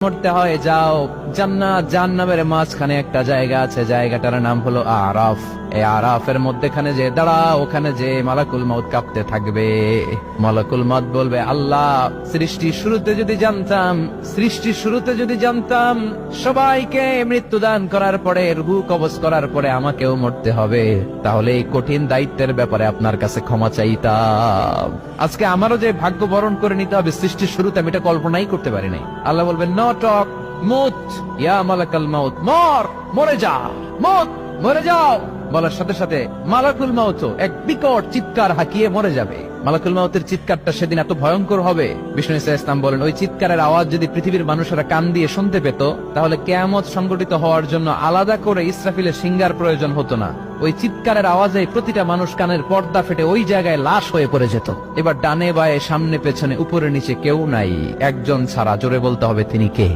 মরতে হয় যাও, জান্নাত জাহান্নামের মাঝখানে একটা জায়গা আছে, জায়গাটার নাম হলো আরাফ। এই আরাফের মধ্যখানে যে দাঁড়া, ওখানে যে মালাকুল মউত কাঁপতে থাকবে। মালাকুল মউত বলবে, আল্লাহ সৃষ্টির শুরুতে যদি জানতাম সবাইকে মৃত্যুদান করার পরে, রূহ কবজ করার পরে আমাকেও মরতে হবে, তাহলে এই কঠিন দায়িত্বের ব্যাপারে আপনার কাছে ক্ষমা চাইতাম। আজকে আমারও যে ভাগ্য বরণ করে নিতে হবে সৃষ্টির শুরুতে, আমি এটা কল্পনাই করতে পারি নাই। আল্লাহ বলবেন, নো টক, মুত ইয়া মালাকুল মউত, মরে যা, মরে যাও। বলার সাথে সাথে মালাকুল মউত এক বিকট চিৎকার হাঁকিয়ে মরে যাবে। মালাকুল মউতের চিৎকারটা সেদিন এত ভয়ঙ্কর হবে, বিষ্ণু ঈসা ইসলাম বলেন, ওই চিৎকারের আওয়াজ যদি পৃথিবীর মানুষেরা কান দিয়ে শুনতে পেত, তাহলে কিয়ামত সংগঠিত হওয়ার জন্য আলাদা করে ইসরাফিলের সিংহার প্রয়োজন হতো না। ওই চিৎকারের আওয়াজে প্রতিটা মানুষ কানের পর্দা ফেটে ওই জায়গায় লাশ হয়ে পড়ে যেত। এবার ডানে বায়ে সামনে পেছনে উপরে নিচে কেউ নাই, একজন ছাড়া। জোরে বলতে হবে, তিনি কে?